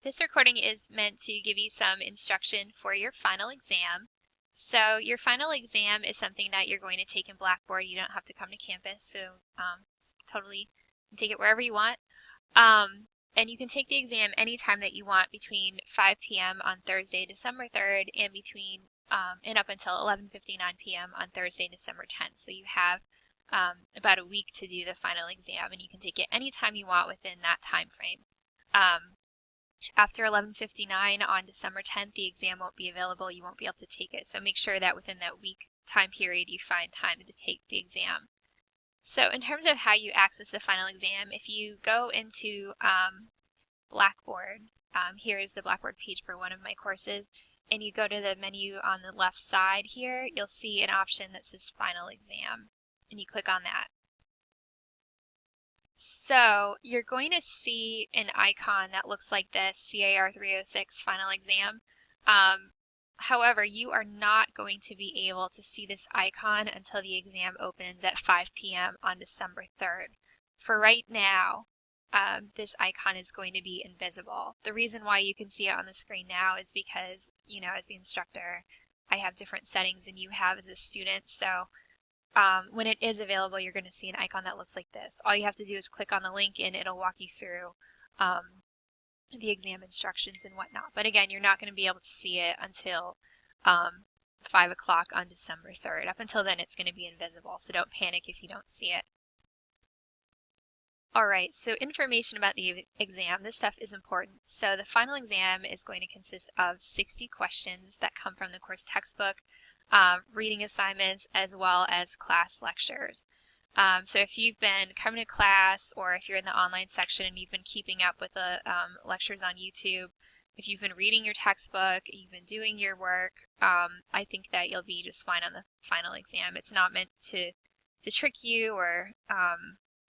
This recording is meant to give you some instruction for your final exam. So your final exam is something that you're going to take in Blackboard. You don't have to come to campus, so it's totally take it wherever you want. And you can take the exam anytime that you want between 5 p.m. on Thursday, December 3rd, and between and up until 11:59 p.m. on Thursday, December 10th. So you have about a week to do the final exam, and you can take it anytime you want within that time frame. After 11:59 on December 10th, the exam won't be available. You won't be able to take it. So make sure that within that week time period you find time to take the exam. So in terms of how you access the final exam, if you go into Blackboard, here is the Blackboard page for one of my courses, and you go to the menu on the left side here, you'll see an option that says Final Exam, and you click on that. So you're going to see an icon that looks like this, CIR 306 Final Exam. However, you are not going to be able to see this icon until the exam opens at 5 p.m. on December 3rd. For right now, this icon is going to be invisible. The reason why you can see it on the screen now is because, you know, as the instructor, I have different settings than you have as a student. So when it is available, you're going to see an icon that looks like this. All you have to do is click on the link and it'll walk you through the exam instructions and whatnot. But again, you're not going to be able to see it until 5 o'clock on December 3rd. Up until then, it's going to be invisible, so don't panic if you don't see it. Alright, so information about the exam. This stuff is important. So the final exam is going to consist of 60 questions that come from the course textbook, reading assignments, as well as class lectures. So if you've been coming to class, or if you're in the online section and you've been keeping up with the lectures on YouTube, if you've been reading your textbook, you've been doing your work, I think that you'll be just fine on the final exam. It's not meant to trick you or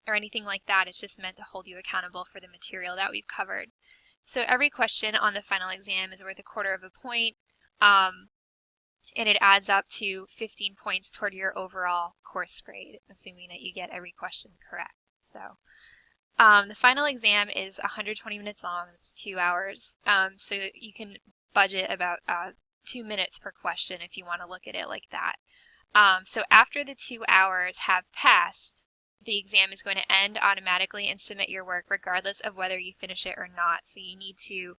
anything like that. It's just meant to hold you accountable for the material that we've covered. So every question on the final exam is worth 1/4 of a point. And it adds up to 15 points toward your overall course grade, assuming that you get every question correct. So the final exam is 120 minutes long. It's 2 hours. So you can budget about 2 minutes per question if you want to look at it like that. So after the 2 hours have passed, the exam is going to end automatically and submit your work regardless of whether you finish it or not. So you need to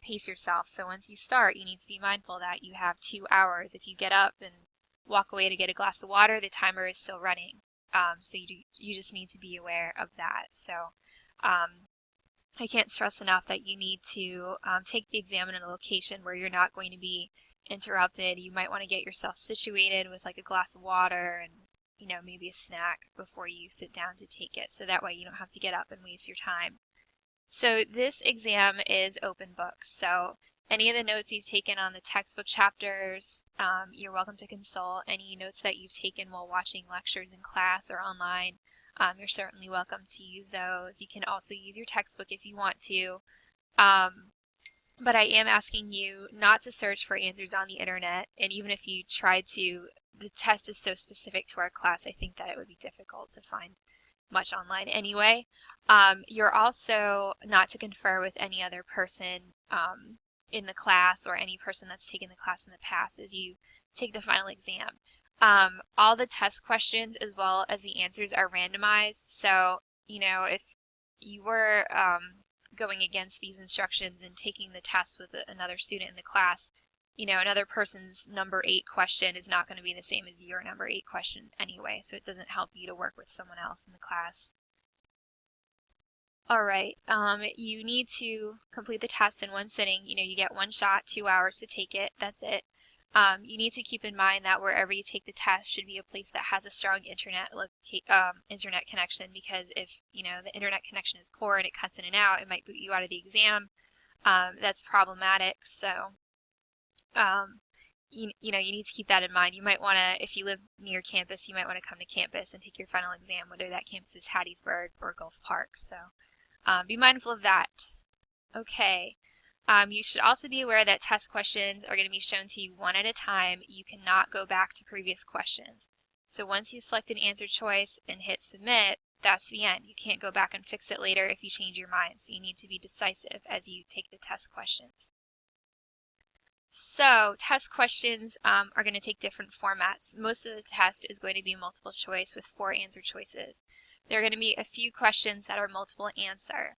pace yourself. So once you start, you need to be mindful that you have 2 hours. If you get up and walk away to get a glass of water, the timer is still running. So you just need to be aware of that. So I can't stress enough that you need to take the exam in a location where you're not going to be interrupted. You might want to get yourself situated with like a glass of water and, you know, maybe a snack before you sit down to take it. So that way you don't have to get up and waste your time. So this exam is open book. So any of the notes you've taken on the textbook chapters, you're welcome to consult. Any notes that you've taken while watching lectures in class or online, you're certainly welcome to use those. You can also use your textbook if you want to. But I am asking you not to search for answers on the internet, and even if you tried to, the test is so specific to our class, I think that it would be difficult to find much online anyway. You're also not to confer with any other person in the class or any person that's taken the class in the past as you take the final exam. All the test questions as well as the answers are randomized, so you know, if you were going against these instructions and taking the test with another student in the class, you know, another person's number 8 question is not going to be the same as your number 8 question anyway, so it doesn't help you to work with someone else in the class. Alright, you need to complete the test in one sitting. You know, you get one shot, 2 hours to take it, that's it. You need to keep in mind that wherever you take the test should be a place that has a strong internet connection, because if, you know, the internet connection is poor and it cuts in and out, it might boot you out of the exam. That's problematic, so you know, you need to keep that in mind. You might want to, if you live near campus, you might want to come to campus and take your final exam, whether that campus is Hattiesburg or Gulf Park. So be mindful of that. Okay. You should also be aware that test questions are going to be shown to you one at a time. You cannot go back to previous questions. So once you select an answer choice and hit submit, that's the end. You can't go back and fix it later if you change your mind, so you need to be decisive as you take the test questions. So test questions are going to take different formats. Most of the test is going to be multiple choice with 4 answer choices. There are going to be a few questions that are multiple answer.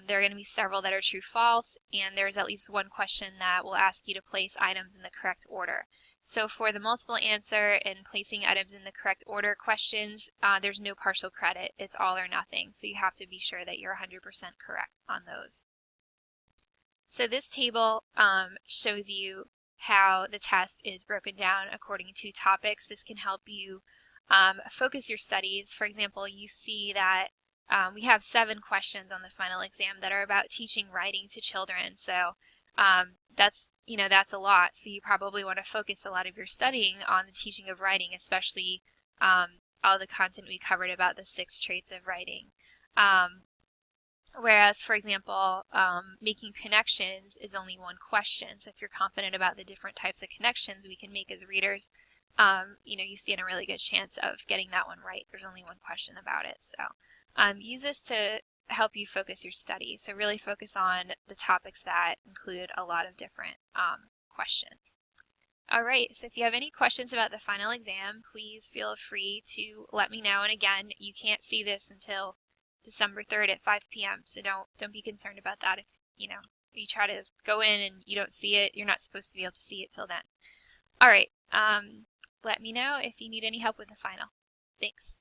There are going to be several that are true-false, and there's at least one question that will ask you to place items in the correct order. So for the multiple answer and placing items in the correct order questions, there's no partial credit. It's all or nothing. So you have to be sure that you're 100% correct on those. So this table shows you how the test is broken down according to topics. This can help you focus your studies. For example, you see that we have 7 questions on the final exam that are about teaching writing to children. So that's a lot. So you probably want to focus a lot of your studying on the teaching of writing, especially all the content we covered about the 6 traits of writing. Whereas, for example, making connections is only 1 question. So if you're confident about the different types of connections we can make as readers, you stand a really good chance of getting that one right. There's only 1 question about it. So use this to help you focus your study. So really focus on the topics that include a lot of different questions. All right, so if you have any questions about the final exam, please feel free to let me know. And again, you can't see this until December 3rd at 5 p.m. So don't be concerned about that. If you try to go in and you don't see it, you're not supposed to be able to see it till then. All right, let me know if you need any help with the final. Thanks.